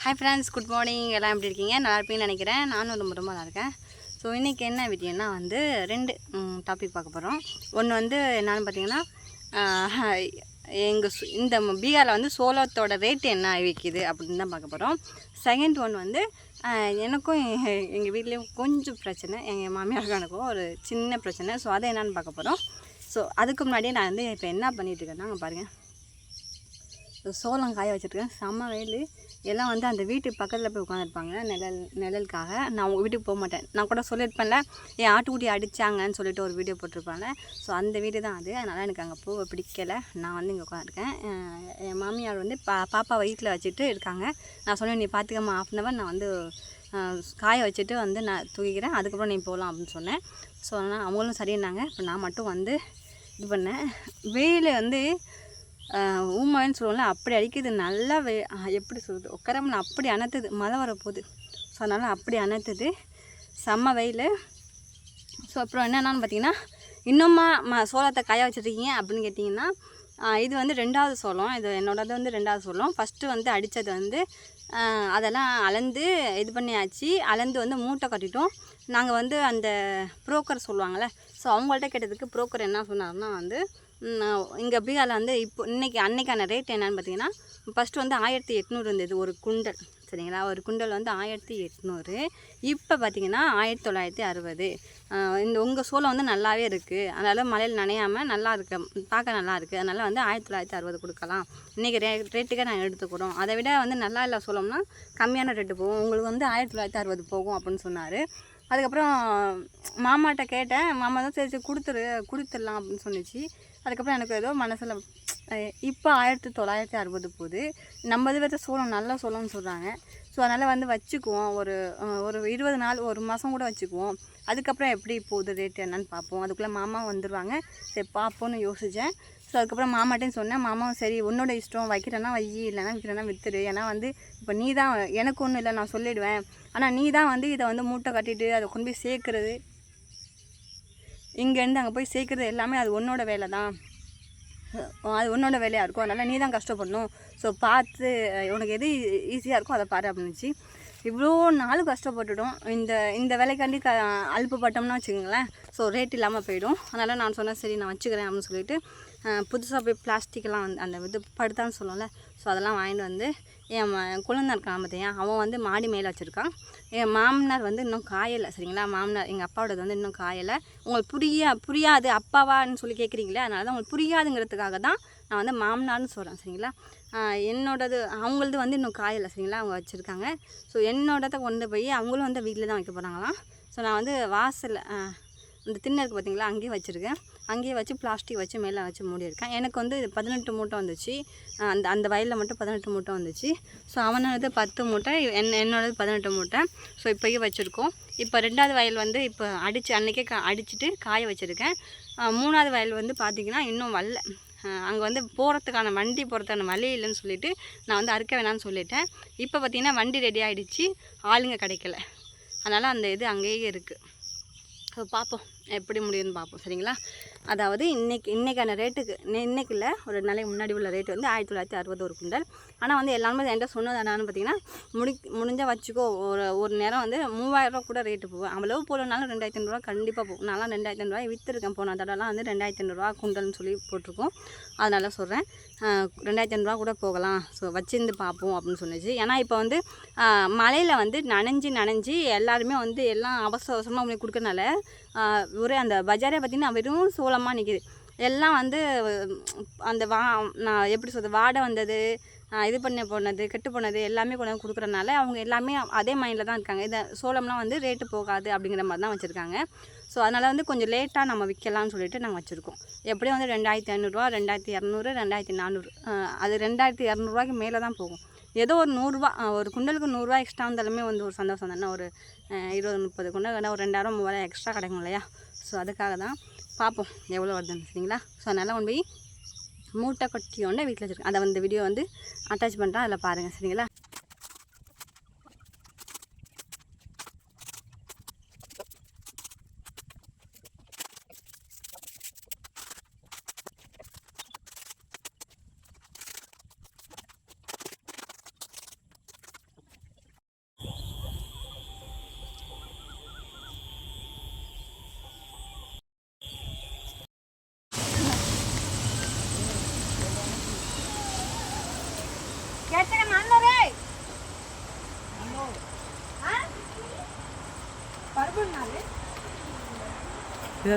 Hi friends, good morning. எல்லாம் எப்படி இருக்கீங்க? நல்லா இருப்பீங்கன்னு நினைக்கிறேன். நானும் ரொம்ப ரொம்ப நல்லா இருக்கேன். ஸோ இன்றைக்கி என்ன வீடியோன்னா வந்து 2 டாபிக் பார்க்க போகிறோம். ஒன்று வந்து என்னென்னு பார்த்தீங்கன்னா, இந்த பீகாரில் வந்து சோளத்தோட ரேட்டு என்ன விற்கிது அப்படின்னு தான் பார்க்க போகிறோம். செகண்ட் ஒன் வந்து எனக்கும் எங்கள் வீட்லேயும் கொஞ்சம் பிரச்சனை, எங்கள் மாமியாருக்கும் எனக்கும் ஒரு சின்ன பிரச்சனை. ஸோ அதை என்னென்னு பார்க்க போகிறோம். ஸோ அதுக்கு முன்னாடியே நான் வந்து இப்போ என்ன பண்ணிகிட்ருக்கேன்னா, அங்கே பாருங்கள், சோளம் காய வச்சுருக்கேன். செம்ம வெயில். எல்லாம் வந்து அந்த வீட்டுக்கு பக்கத்தில் போய் உட்காந்துருப்பாங்க நிழலுக்காக. நான் அவங்க வீட்டுக்கு போக மாட்டேன். நான் கூட சொல்லியிருப்பேன்ல, என் ஆட்டுக்குட்டி அடித்தாங்கன்னு சொல்லிட்டு ஒரு வீடியோ போட்டிருப்பாங்க. ஸோ அந்த வீடு தான் அது. அதனால் எனக்கு அங்கே போக பிடிக்கலை. நான் வந்து இங்கே உட்காந்துருக்கேன். என் மாமியார் வந்து பாப்பா வயிற்றில் வச்சுட்டு இருக்காங்க. நான் சொன்னேன், நீ பார்த்துக்கம்மா, 1/2 நான் வந்து காய வச்சுட்டு வந்து நான் தூக்கிக்கிறேன், அதுக்கப்புறம் நீ போகலாம் அப்படின்னு சொன்னேன். ஸோ அதனால் அவங்களும் சரின்னாங்க. இப்போ நான் மட்டும் வந்து இது பண்ணேன். வெயில் வந்து ஊமாயின்னு சொல்லுவோம்ல, அப்படி அடிக்குது. நல்லா எப்படி சொல்லுது, உட்காரம்ல அப்படி அணைத்துது. மழை வரப்போகுது. ஸோ அதனால் அப்படி அணைத்துது, செம்ம வெயில். ஸோ அப்புறம் என்னென்னு பார்த்தீங்கன்னா, இன்னும்மா சோளத்தை காய வச்சுருக்கீங்க அப்படின்னு கேட்டிங்கன்னா, இது வந்து 2வது சோளம். இது என்னோடது வந்து 2வது சோளம். ஃபஸ்ட்டு வந்து அடித்தது வந்து அதெல்லாம் அளந்து இது பண்ணியாச்சு. அளந்து வந்து மூட்டை கட்டிட்டோம். நாங்கள் வந்து அந்த புரோக்கர் சொல்லுவாங்கள்ல, ஸோ அவங்கள்ட்ட கேட்டதுக்கு புரோக்கர் என்ன சொன்னார்னா வந்து, இங்கே பீகாரில் வந்து அன்னைக்கான ரேட் என்னென்னு பார்த்தீங்கன்னா, ஃபஸ்ட்டு வந்து 1800 இருந்தது ஒரு குண்டல், சரிங்களா? ஒரு குண்டல் வந்து 1800. இப்போ பார்த்திங்கன்னா 1960. இந்த உங்கள் சோளம் வந்து நல்லாவே இருக்குது, அதனால் மழையில் நனையாமல் நல்லா இருக்கு, பார்க்க நல்லா இருக்குது. அதனால் வந்து 1960 கொடுக்கலாம். இன்றைக்கி ரேட்டுக்கே நாங்கள் எடுத்துக்கிறோம். அதை விட வந்து நல்லா இல்லை சோளம்னா கம்மியான ரேட்டு போகும், உங்களுக்கு வந்து 1960 போகும் அப்படின்னு சொன்னார். அதுக்கப்புறம் மாமாட்ட கேட்டேன். மாமா தான் சரி கொடுத்துடலாம் அப்படின்னு சொன்னிச்சு. அதுக்கப்புறம் எனக்கு ஏதோ மனசில் இப்போ 1960 போகுது. நம்ம இது வச்ச சோளம் நல்ல சோளம்னு சொல்கிறாங்க. ஸோ அதனால் வந்து வச்சுக்குவோம், ஒரு 20 நாள், ஒரு மாதம் கூட வச்சுக்குவோம். அதுக்கப்புறம் எப்படி போகுது ரேட்டு என்னன்னு பார்ப்போம். அதுக்குள்ளே மாமா வந்துடுவாங்க. சரி பார்ப்போன்னு யோசித்தேன். ஸோ அதுக்கப்புறம் மாமாட்டையும் சொன்னேன். மாமாவும் சரி உன்னோட இஷ்டம், வைக்கிறேன்னா வை, இல்லைன்னா விற்கிறேன்னா விற்றுரு. ஏன்னா வந்து இப்போ நீ தான், எனக்கு ஒன்றும் இல்லை, நான் சொல்லிவிடுவேன். ஆனால் நீ தான் வந்து இதை வந்து மூட்டை கட்டிட்டு அதை கொண்டு போய் சேர்க்குறது, இங்கேருந்து அங்கே போய் சேர்க்குறது எல்லாமே அது உன்னோட வேலை தான், அது உன்னோட வேலையாக இருக்கும். அதனால் நீ தான் கஷ்டப்படணும். ஸோ பார்த்து உனக்கு எது ஈஸியாக இருக்கும் அதை பாரு அப்படின்னுச்சு. இவ்வளோ நாள் கஷ்டப்பட்டுட்டோம். இந்த வேலைக்காண்டி அலுப்புப்பட்டோம்னா வச்சுக்கோங்களேன், ஸோ ரேட் இல்லாமல் போயிடும். அதனால் நான் சொன்னேன், சரி நான் வச்சுக்கிறேன் அப்படின்னு சொல்லிட்டு புதுசாக போய் பிளாஸ்டிக்கெலாம் வந்து அந்த இது படுத்தான்னு சொல்லுவோம்ல, ஸோ அதெல்லாம் வாங்கிட்டு வந்து என் குழந்தை இருக்கான் பார்த்தியா, அவன் வந்து மாடி மேலே வச்சுருக்கான். என் மாமனார் வந்து இன்னும் காயலை, சரிங்களா? மாமனார் எங்கள் அப்பாவோடது வந்து இன்னும் காயலை. உங்களுக்கு புரியாது அப்பாவான்னு சொல்லி கேட்குறீங்களே, அதனால தான் உங்களுக்கு புரியாதுங்கிறதுக்காக தான் நான் வந்து மாமனார்னு சொல்கிறேன், சரிங்களா? என்னோடது அவங்களது வந்து இன்னும் காயலை, சரிங்களா? அவங்க வச்சுருக்காங்க. ஸோ என்னோடதை கொண்டு போய் அவங்களும் வந்து வீட்டில் தான் வைக்க போகிறாங்களாம். ஸோ நான் வந்து வாசலில் இந்த திண்ணை இருக்குது பார்த்திங்களா, அங்கேயே வச்சுருக்கேன். அங்கேயே வச்சு பிளாஸ்டிக் வச்சு மேலே வச்சு மூடியிருக்கேன். எனக்கு வந்து 18 மூட்டை வந்துச்சு. அந்த வயலில் மட்டும் 18 மூட்டை வந்துச்சு. ஸோ அவனோடது 10 மூட்டை, என்னோடது 18 மூட்டை. ஸோ இப்போயே வச்சுருக்கோம். இப்போ 2வது வயல் வந்து இப்போ அன்றைக்கே அடிச்சுட்டு காய வச்சுருக்கேன். 3வது வயல் வந்து பார்த்திங்கன்னா இன்னும் வரல. அங்கே வந்து வண்டி போகிறதுக்கான வழி இல்லைன்னு சொல்லிவிட்டு நான் வந்து அறுக்க வேணான்னு சொல்லிட்டேன். இப்போ பார்த்திங்கன்னா வண்டி ரெடி ஆகிடுச்சு, ஆளுங்க கிடைக்கல. அதனால் அந்த இது அங்கேயே இருக்குது. ஸோ பார்ப்போம் எப்படி முடியும்னு பார்ப்போம், சரிங்களா? அதாவது இன்றைக்கான ரேட்டுக்கு இன்றைக்கி இல்லை, ஒரு நாளைக்கு முன்னாடி உள்ள ரேட்டு வந்து 1960 ஒரு குண்டல். ஆனால் வந்து எல்லாருமே என்கிட்ட சொன்னது என்னன்னு பார்த்தீங்கன்னா, முடிஞ்சால் வச்சுக்கோ, ஒரு நேரம் வந்து 3000 கூட ரேட்டு போகும். அவ்வளோ போகலனாலும் 2500 கண்டிப்பாக போகும். நான்லாம் 2500 விற்றுருக்கேன். போன தடவைலாம் வந்து 2500 குண்டல்னு சொல்லி போட்டிருக்கோம். அதனால சொல்கிறேன், 2500 கூட போகலாம். ஸோ வச்சிருந்து பார்ப்போம் அப்படின்னு சொன்னிச்சு. ஏன்னா இப்போ வந்து மழையில் வந்து நனைஞ்சி எல்லாருமே வந்து எல்லாம் அவசரமாக அவங்களுக்கு கொடுக்கறனால ஒரே அந்த பஜாரே பார்த்திங்கன்னா வெறும் சோளமாக நிற்கிது. எல்லாம் வந்து அந்த நான் எப்படி சொல்கிறது, வாடை வந்தது, இது பண்ண போனது, கெட்டு போனது எல்லாமே கொண்டு வந்து கொடுக்குறனால அவங்க எல்லாமே அதே மைண்டில் தான் இருக்காங்க. இந்த சோளம்லாம் வந்து ரேட்டு போகாது அப்படிங்கிற மாதிரி தான் வச்சுருக்காங்க. ஸோ அதனால் வந்து கொஞ்சம் லேட்டாக நம்ம விற்கலாம்னு சொல்லிட்டு நாங்கள் வச்சுருக்கோம். எப்படியும் வந்து 2500, 2200, 2400, அது 2200 மேலே தான் போகும். ஏதோ ஒரு 100 ஒரு குண்டலுக்கு 100 எக்ஸ்ட்ரா வந்தாலுமே வந்து ஒரு சந்தோஷம் தானே. ஒரு 20-30 குண்டல் ஒரு 2000-3000 எக்ஸ்ட்ரா கிடைக்கும் இல்லையா? ஸோ அதுக்காக தான் பார்ப்போம் எவ்வளோ வருதுன்னு, சரிங்களா? ஸோ அதனால் கொண்டு போய் மூட்டை கொட்டியோன்னு வீட்டில் வச்சுருக்கேன். அதை வந்து வீடியோ வந்து அட்டாச் பண்ணுறேன், அதில் பாருங்கள், சரிங்களா? ஸோ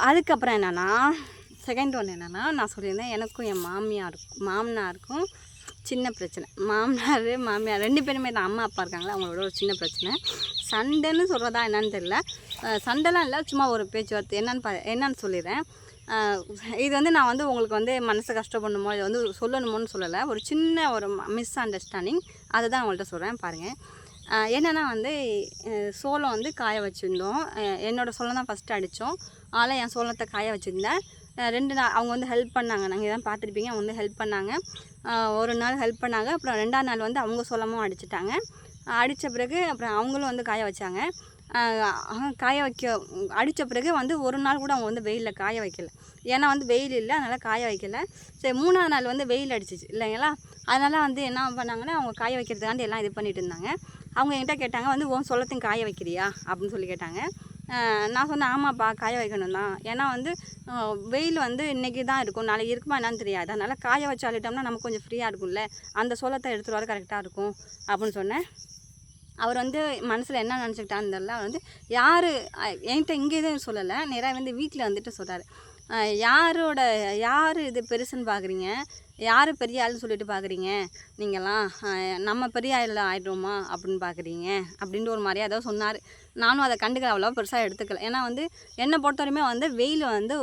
அதுக்கப்புறம் என்னென்னா செகண்ட் ஒன்று என்னென்னா நான் சொல்லியிருந்தேன் எனக்கும் என் மாமனாருக்கும் சின்ன பிரச்சனை. மாமியார் 2 பேருமே தான், அம்மா அப்பா இருக்காங்களா, அவங்களோட ஒரு சின்ன பிரச்சனை. சண்டைன்னு சொல்கிறதா என்னன்னு தெரியல, சண்டைலாம் இல்லை, சும்மா ஒரு பேச்சுவார்த்தை. என்னன்னு சொல்லிடுறேன். இது வந்து நான் வந்து உங்களுக்கு வந்து மனசை கஷ்டப்படணுமோ இது வந்து சொல்லணுமோன்னு சொல்லலை, ஒரு சின்ன ஒரு மிஸ் அண்டர்ஸ்டாண்டிங், அதை தான் உங்கள்கிட்ட சொல்கிறேன் பாருங்கள். என்னென்னா வந்து சோளம் வந்து காய வச்சுருந்தோம். என்னோடய சோளம் தான் ஃபஸ்ட்டு அடித்தோம். அதனால் என் சோளத்தை காய வச்சுருந்தேன். 2 நாள் அவங்க வந்து ஹெல்ப் பண்ணாங்க. நாங்கள் இதான் பார்த்துருப்பீங்க, அவங்க வந்து ஹெல்ப் பண்ணாங்க. ஒரு நாள் ஹெல்ப் பண்ணாங்க. அப்புறம் 2ஆம் நாள் வந்து அவங்க சோளமும் அடிச்சிட்டாங்க. அடித்த பிறகு அப்புறம் அவங்களும் வந்து காய வச்சாங்க. அடித்த பிறகு வந்து ஒரு நாள் கூட அவங்க வந்து வெயிலில் காய வைக்கல. ஏன்னா வந்து வெயில் இல்லை, அதனால் காய வைக்கல. சரி, 3ஆவது நாள் வந்து வெயில் அடிச்சிச்சு இல்லைங்களா, அதனால் வந்து என்ன பண்ணாங்கன்னா அவங்க காய வைக்கிறதுக்காண்டி எல்லாம் இது பண்ணிகிட்டு இருந்தாங்க. அவங்க என்கிட்ட கேட்டாங்க வந்து உன் சோளத்தையும் காய வைக்கிறியா அப்படின்னு சொல்லி கேட்டாங்க. நான் சொன்னேன் ஆமாப்பா காய வைக்கணும் தான், ஏன்னா வந்து வெயில் வந்து இன்றைக்கி தான் இருக்கும், நாளைக்கு இருக்குமா என்னன்னு தெரியாது, அதனால் காய வச்சு அள்ளிட்டோம்னா நமக்கு கொஞ்சம் ஃப்ரீயாக இருக்கும்ல, அந்த சோளத்தை எடுத்துகிட்டு வர கரெக்டாக இருக்கும் அப்படின்னு சொன்னேன். அவர் வந்து மனசில் என்ன நினச்சிக்கிட்டான்னு தெரியல. அவர் வந்து என்கிட்ட இங்கே எதுவும் சொல்லலை, நேராக வந்து வீட்டில் வந்துட்டு சொல்கிறாரு, யார் இது பெருசுன்னு பார்க்குறீங்க, யார் பெரிய ஆள்னு சொல்லிட்டு பார்க்குறீங்க, நீங்களாம் நம்ம பெரிய ஆள் ஆகிடுவோமா அப்படின்னு பார்க்குறீங்க அப்படின்ட்டு ஒரு மாதிரியாக ஏதோ சொன்னார். நானும் அதை கண்டுக்கல, அவ்வளோ பெருசாக எடுத்துக்கல. ஏன்னா வந்து என்னை பொறுத்தவரையுமே வந்து வெயில் வந்து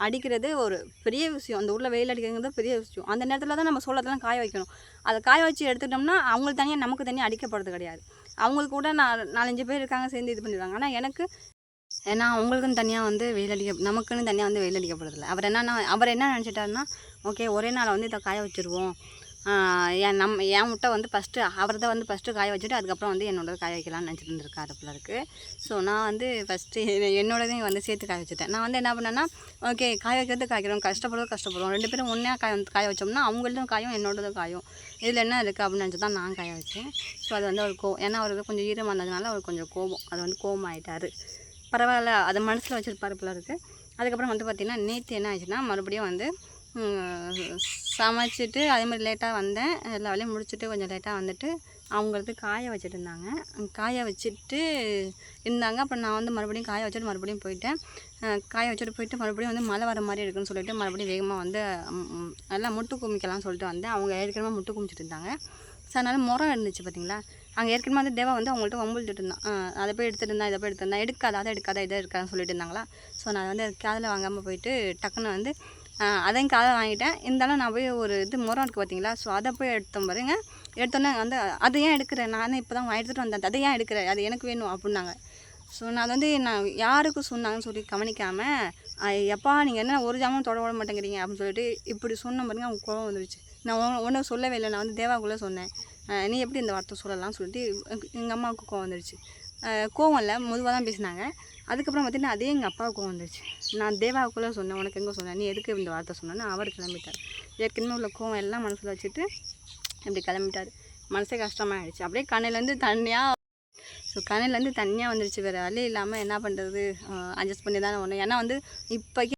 அடிக்கிறது ஒரு பெரிய விஷயம், அந்த ஊரில் வெயில் அடிக்கிறது பெரிய விஷயம். அந்த நேரத்தில் தான் நம்ம சோளத்தெல்லாம் காய வைக்கணும். அதை காய வச்சு எடுத்துட்டோம்னா அவங்களுக்கு தனியாக நமக்கு தனியாக அடிக்கப்படுறது கிடையாது. அவங்களுக்கு கூட 4-5 பேர் இருக்காங்க சேர்ந்து இது பண்ணிடுவாங்க. ஆனால் எனக்கு ஏன்னா அவங்களுக்குன்னு தனியாக வந்து நமக்குன்னு தனியாக வந்து வெயில் அடிக்கப்படுறதில்ல. அவர் என்ன நினச்சிட்டாருன்னா, ஓகே ஒரே நாள் வந்து இதை காய வச்சுருவோம், என் முட்டை வந்து அவர் தான் வந்து ஃபஸ்ட்டு காய வச்சுட்டு அதுக்கப்புறம் வந்து என்னோட காய வைக்கலாம்னு நினச்சிட்டு இருந்திருக்காரு போல இருக்குது. ஸோ நான் வந்து ஃபஸ்ட்டு என்னோடதையும் வந்து சேர்த்து காய வச்சுட்டேன். நான் வந்து என்ன பண்ணேன்னா, ஓகே காய வைக்கிறது காய்க்கிறோம், கஷ்டப்படுவோம், 2 பேரும் ஒன்றா காய வச்சோம்னா அவங்களதும் காயும் என்னோடதும் காயும், இதில் என்ன இருக்குது அப்படின்னு நினச்சி தான் நான் காய வச்சேன். ஸோ அது வந்து அவர் ஏன்னா அவருக்கு கொஞ்சம் ஈரமாக இருந்ததுனால அவர் கொஞ்சம் கோபம், அது வந்து கோபமாயிட்டார். பரவாயில்ல, அதை மனசில் வச்சுருப்பாரு போல இருக்குது. அதுக்கப்புறம் வந்து பார்த்திங்கன்னா நேற்று என்ன ஆச்சுன்னா, மறுபடியும் வந்து சமைச்சிட்டு அதேமாதிரி லேட்டாக வந்தேன், எல்லா வேலையும் முடிச்சுட்டு கொஞ்சம் லேட்டாக வந்துட்டு அவங்களுக்கு காய வச்சுட்டு இருந்தாங்க. அப்புறம் நான் வந்து மறுபடியும் காய வச்சுட்டு மறுபடியும் போயிட்டேன். காய வச்சுட்டு போயிட்டு மறுபடியும் வந்து மழை வர மாதிரி இருக்குன்னு சொல்லிட்டு மறுபடியும் வேகமாக வந்து எல்லாம் முட்டு குமிக்கலாம்னு சொல்லிட்டு வந்தேன். அவங்க ஏற்கனவே முட்டு குமிச்சிட்டு இருந்தாங்க. ஸோ அதனால் முறம் இருந்துச்சு பார்த்தீங்களா, அங்கே ஏற்கனவே வந்து தேவா வந்து அவங்கள்ட்ட வம்புழுத்துட்டு இருந்தான். அதை போய் எடுத்துகிட்டு இருந்தான், இதை போய் எடுத்துருந்தான், எடுக்காத இதை எடுக்காதுன்னு சொல்லிட்டு இருந்தாங்களா. ஸோ நான் வந்து காதில் வாங்காமல் போயிட்டு டக்குன்னு வந்து அதையும் காதில் வாங்கிட்டேன். இருந்தாலும் நான் போய் ஒரு முறம் இருக்குது பார்த்தீங்களா, ஸோ அதை போய் எடுத்தோன்னே வந்து அதை ஏன் எடுக்கிறேன், நானே இப்போ தான் எடுத்துகிட்டு வந்தேன், அதை ஏன் எடுக்கிறேன், அது எனக்கு வேணும் அப்படின்னாங்க. ஸோ நான் வந்து நான் யாருக்கு சொன்னாங்கன்னு சொல்லி கவனிக்காமல், எப்பா நீங்கள் என்ன ஒரு ஜாமும் தொட விட மாட்டேங்கிறீங்க அப்படின்னு சொல்லிட்டு இப்படி சொன்ன பாருங்க, அவங்க கோவம் வந்துடுச்சு. நான் ஒன்றும் சொல்லவே இல்லை, நான் வந்து தேவாக்குள்ளே சொன்னேன், நீ எப்படி இந்த வார்த்தை சொல்லலாம்னு சொல்லிட்டு எங்கள் அம்மாவுக்கு கோவம் வந்துடுச்சு. கோவம் இல்லை, மெதுவாக தான் பேசினாங்க. அதுக்கப்புறம் பார்த்திங்கன்னா அதே எங்கள் அப்பாவுக்கு கோவம் வந்துடுச்சு. நான் தேவாவுக்குள்ளே சொன்னேன், உனக்கு எங்கே சொன்னேன், நீ எதுக்கு இந்த வார்த்தை சொன்னேன்னு அவர் கிளம்பிட்டார். ஏற்கனவே உள்ள கோவம் எல்லாம் மனசில் வச்சுட்டு இப்படி கிளம்பிட்டார். மனசே கஷ்டமாகிடுச்சு. அப்படியே கண்ணிலேருந்து தண்ணியாக வந்துடுச்சு. வேறு வழி இல்லாமல் என்ன பண்ணுறது, அட்ஜஸ்ட் பண்ணி தானே ஒன்று. ஏன்னா வந்து இப்போக்கி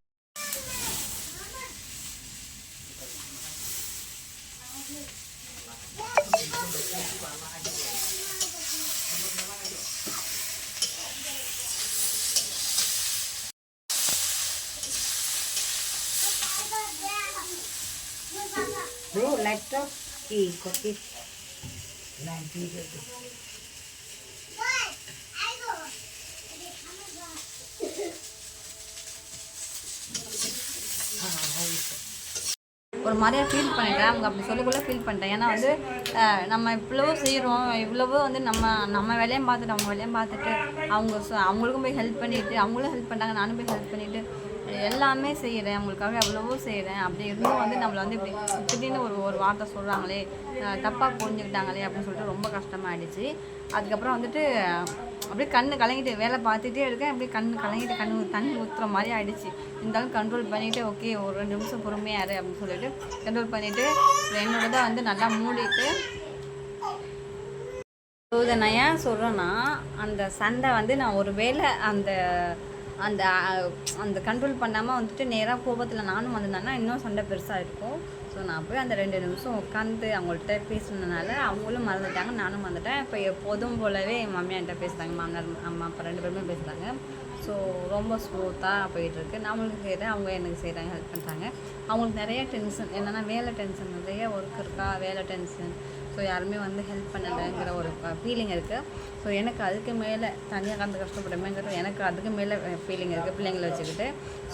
Bro, laptop key, copy. ஒரு மாதிரியாக ஃபீல் பண்ணிட்டேன். அவங்க அப்படி சொல்லக்குள்ளே ஃபீல் பண்ணிட்டேன். ஏன்னா வந்து நம்ம இவ்வளவோ செய்கிறோம், இவ்வளவோ வந்து நம்ம வேலையும் பார்த்துட்டு அவங்க வேலையும் பார்த்துட்டு அவங்களுக்கும் போய் ஹெல்ப் பண்ணிவிட்டு, அவங்களும் ஹெல்ப் பண்ணாங்க, நானும் போய் ஹெல்ப் பண்ணிவிட்டு எல்லாமே செய்கிறேன், அவங்களுக்காக எவ்வளவோ செய்கிறேன். அப்படி இருந்தும் வந்து நம்மளை வந்து இப்படி திடீர்னு ஒரு வார்த்தை சொல்கிறாங்களே, தப்பாக புரிஞ்சுக்கிட்டாங்களே அப்படின்னு சொல்லிட்டு ரொம்ப கஷ்டமாயிடுச்சு. அதுக்கப்புறம் வந்துட்டு அப்படியே கண்ணு கலங்கிட்டு வேலை பார்த்துட்டே இருக்கேன். அப்படியே கண்ணு கலங்கிட்டு தண்ணி ஊற்றுற மாதிரி ஆகிடுச்சு. இருந்தாலும் கண்ட்ரோல் பண்ணிவிட்டு ஓகே ஒரு 2 நிமிஷம் பொறுமையாக இரு அப்படின்னு சொல்லிட்டு கண்ட்ரோல் பண்ணிவிட்டு என்னோடதை வந்து நல்லா மூடிட்டு. இதை நான் ஏன் சொல்கிறேன்னா, அந்த சண்டை வந்து நான் ஒரு வேளை அந்த அந்த அந்த கண்ட்ரோல் பண்ணாமல் வந்துட்டு நேராக கோபத்தில் நானும் வந்திருந்தேன்னா இன்னும் சண்டை பெருசாக இருக்கும். ஸோ நான் போய் அந்த 2 நிமிஷம் உட்காந்து அவங்கள்ட்ட பேசுனதுனால அவங்களும் மறந்துட்டாங்க, நானும் வந்துட்டேன். இப்போ எப்போதும் போலவே என் மாமியார்கிட்ட பேசுகிறாங்க, மாமனார் அம்மா அப்பா 2 பேருமே பேசுகிறாங்க. ஸோ ரொம்ப ஸ்மூத்தாக போயிட்டுருக்கு. நான் அவங்களுக்கு செய்கிறேன், அவங்க எனக்கு செய்கிறாங்க, ஹெல்ப் பண்ணுறாங்க. அவங்களுக்கு நிறைய டென்ஷன் என்னென்னா வேலை டென்ஷன், நிறைய ஒர்க் இருக்கா, வேலை டென்ஷன். ஸோ யாருமே வந்து ஹெல்ப் பண்ணலைங்கிற ஒரு ஃபீலிங் இருக்குது. ஸோ எனக்கு அதுக்கு மேலே தனியாக கலந்து கஷ்டப்படுமேங்கிறது எனக்கு அதுக்கு மேலே ஃபீலிங் இருக்குது பிள்ளைங்களை வச்சுக்கிட்டு.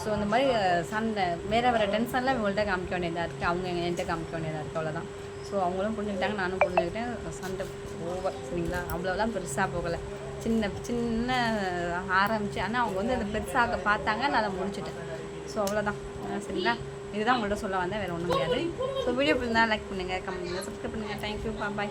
ஸோ இந்த மாதிரி சண்டை வேறு டென்ஷன்லாம் இவங்கள்ட்ட காமிக்க வேண்டியதாக இருக்குது, அவங்க என்கிட்ட காமிக்க வேண்டியதாக இருக்குது, அவ்வளோதான். ஸோ அவங்களும் புரிஞ்சுக்கிட்டாங்க, நானும் புரிஞ்சுக்கிட்டேன். சண்டை ஓவர், சரிங்களா? அவ்வளோலாம் பெருசாக போகலை, சின்ன ஆரம்பிச்சு. ஆனால் அவங்க வந்து அதை பெருசாக பார்த்தாங்க, நான் அதை முடிச்சுட்டேன். ஸோ அவ்வளோதான், சரிங்களா? இதுதான் உங்கள்கிட்ட சொல்ல வந்தேன், வேறு ஒன்றும் கிடையாது. ஸோ வீடியோ பிடிச்சிருந்தா லைக் பண்ணுங்கள், கமெண்ட் பண்ணுங்கள், சப்ஸ்கிரைப் பண்ணுங்கள். தேங்க்யூ, பாய்.